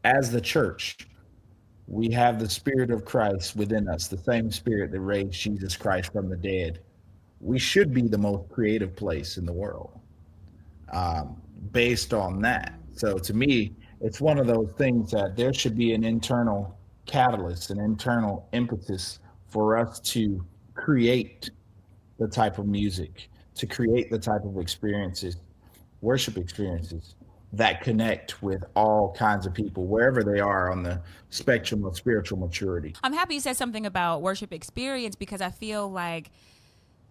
as the church, we have the Spirit of Christ within us, the same Spirit that raised Jesus Christ from the dead. We should be the most creative place in the world, based on that. So to me, it's one of those things that there should be an internal catalyst, an internal impetus for us to create the type of music, to create the type of experiences, worship experiences that connect with all kinds of people, wherever they are on the spectrum of spiritual maturity. I'm happy you said something about worship experience because I feel like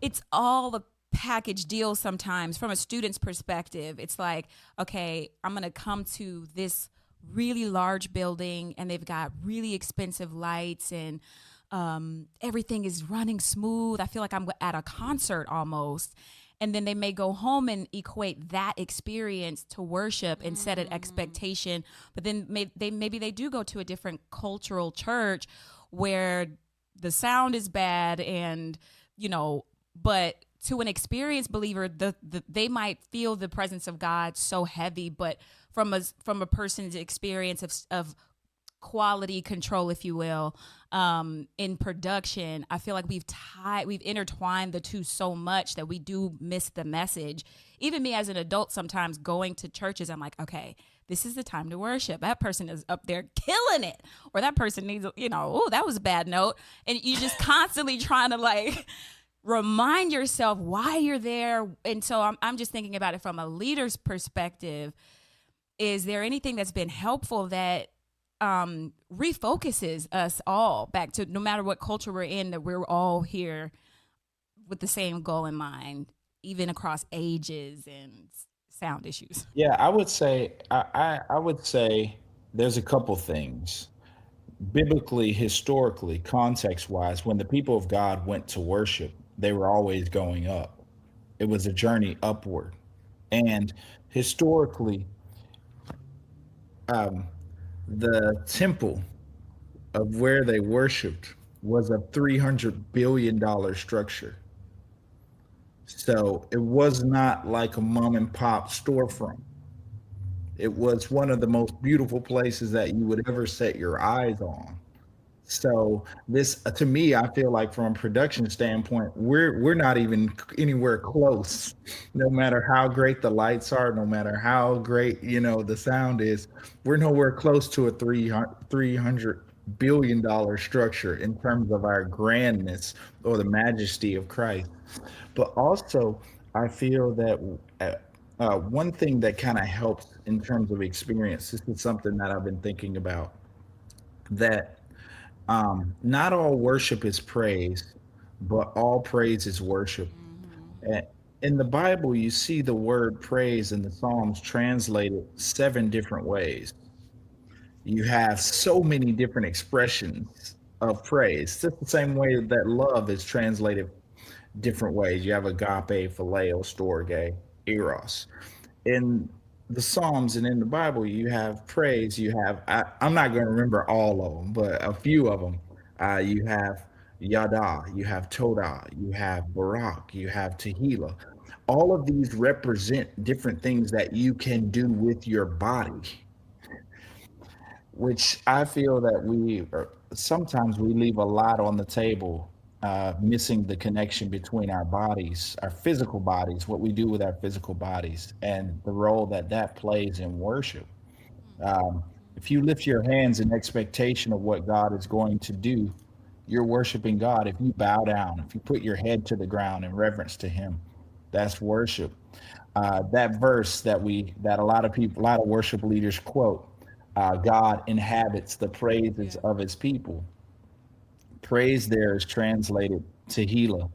it's all the package deal sometimes from a student's perspective. It's like, okay, I'm going to come to this really large building and they've got really expensive lights and everything is running smooth. I feel like I'm at a concert almost. And then they may go home and equate that experience to worship and set an expectation. But then maybe they do go to a different cultural church where the sound is bad and, but to an experienced believer, they might feel the presence of God so heavy, but from a person's experience of quality control, if you will, in production, I feel like we've intertwined the two so much that we do miss the message. Even me as an adult, sometimes going to churches, I'm like, okay, this is the time to worship. That person is up there killing it, or that person needs, oh, that was a bad note, and you just constantly trying to like remind yourself why you're there. And so I'm just thinking about it from a leader's perspective. Is there anything that's been helpful that refocuses us all back to, no matter what culture we're in, that we're all here with the same goal in mind, even across ages and sound issues? Yeah, I would say I would say there's a couple things. Biblically, historically, context wise, when the people of God went to worship, they were always going up. It was a journey upward. And historically, um, the temple of where they worshiped was a $300 billion structure. So it was not like a mom and pop storefront. It was one of the most beautiful places that you would ever set your eyes on. So this, to me, I feel like from a production standpoint, we're not even anywhere close. No matter how great the lights are, no matter how great the sound is, we're nowhere close to a $300 billion structure in terms of our grandness or the majesty of Christ. But also, I feel that one thing that kind of helps in terms of experience. This is something that I've been thinking about. That not all worship is praise, but all praise is worship. And in the Bible, you see the word praise in the Psalms translated 7 different ways. You have so many different expressions of praise. Just the same way that love is translated different ways. You have agape, phileo, storge, eros. In the Psalms and in the Bible, you have praise. You have, I'm not going to remember all of them, but a few of them. You have Yada, you have Toda, you have Barak, you have Tehillah. All of these represent different things that you can do with your body, which I feel that sometimes we leave a lot on the table, missing the connection between our bodies, our physical bodies, what we do with our physical bodies, and the role that that plays in worship. If you lift your hands in expectation of what God is going to do, you're worshiping God. If you bow down, if you put your head to the ground in reverence to Him, that's worship. That verse that a lot of people, a lot of worship leaders quote, God inhabits the praises of His people. Praise there is translated Tehillah.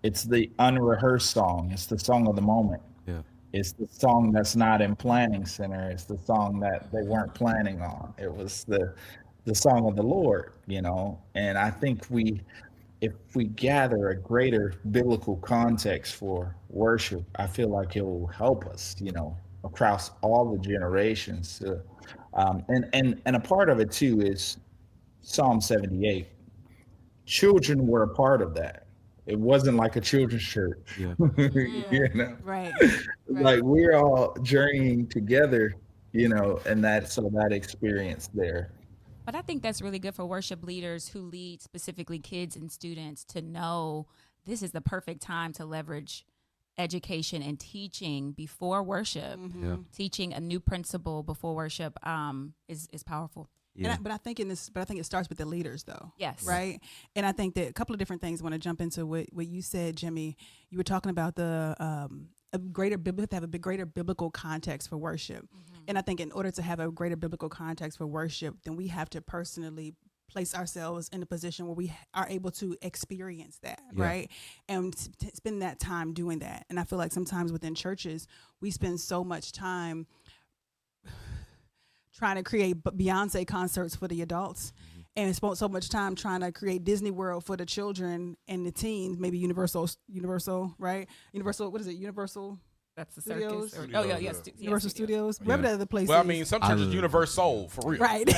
It's the unrehearsed song. It's the song of the moment. Yeah. It's the song that's not in planning center. It's the song that they weren't planning on. It was the song of the Lord. And I think if we gather a greater biblical context for worship, I feel like it will help us, across all the generations. And a part of it too is Psalm 78. Children were a part of that. It wasn't like a children's church. Yeah. you know, Right. like we're all journeying together and that experience there. But I think that's really good for worship leaders who lead specifically kids and students to know this is the perfect time to leverage education and teaching before worship. Yeah. Teaching a new principle before worship is powerful. Yeah. But I think it starts with the leaders, though. Yes. Right. And I think that a couple of different things. I want to jump into what you said, Jimmy. You were talking about a greater biblical context for worship. And I think in order to have a greater biblical context for worship, then we have to personally place ourselves in a position where we are able to experience that, Yeah. right? And spend that time doing that. And I feel like sometimes within churches, we spend so much time trying to create Beyonce concerts for the adults, and spent so much time trying to create Disney World for the children and the teens. Maybe Universal, right? Universal, what is it? Universal That's the Studios? circus. Oh, yeah, yes. Universal Studios, whatever the other place Well, I is. mean, some churches universal for real. Right.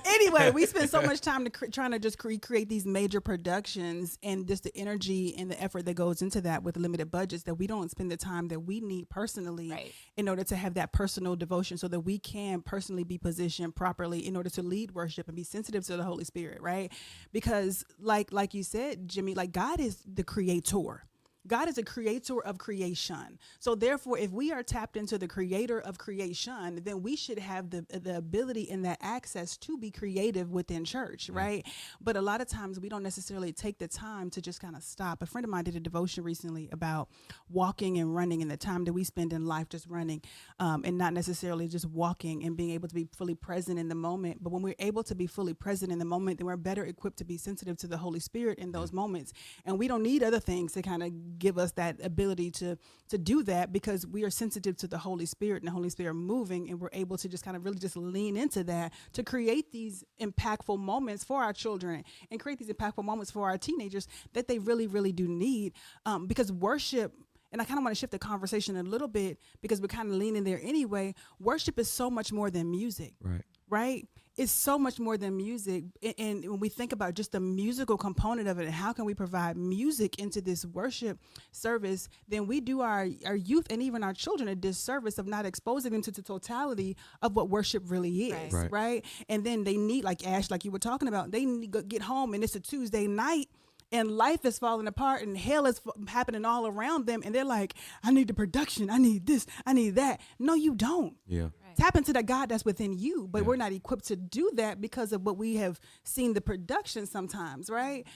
Anyway, we spend so much time trying to just create these major productions, and just the energy and the effort that goes into that with limited budgets, that we don't spend the time that we need personally Right. in order to have that personal devotion, so that we can personally be positioned properly in order to lead worship and be sensitive to the Holy Spirit, right? Because like you said, Jimmy, like God is the creator. God is a creator of creation. So therefore, if we are tapped into the creator of creation, then we should have the ability and that access to be creative within church, right? But a lot of times we don't necessarily take the time to just kind of stop. A friend of mine did a devotion recently about walking and running, and the time that we spend in life just running, and not necessarily just walking and being able to be fully present in the moment. But when we're able to be fully present in the moment, then we're better equipped to be sensitive to the Holy Spirit in those moments. And we don't need other things to kind of give us that ability to do that, because we are sensitive to the Holy Spirit and the Holy Spirit moving, and we're able to just kind of really just lean into that to create these impactful moments for our children and create these impactful moments for our teenagers that they really, really do need. Because worship, and I kind of want to shift the conversation a little bit, because we're kind of leaning there anyway. Worship is so much more than music. Right? It's so much more than music. And when we think about just the musical component of it, and how can we provide music into this worship service, then we do our youth and even our children a disservice of not exposing them to the totality of what worship really is, right? And then they need, like Ash, like you were talking about, they need to get home, and it's a Tuesday night, and life is falling apart, and hell is happening all around them, and they're like, I need the production, I need this, I need that. No, you don't. Yeah. Tap into the God that's within you, but we're not equipped to do that because of what we have seen the production sometimes, right?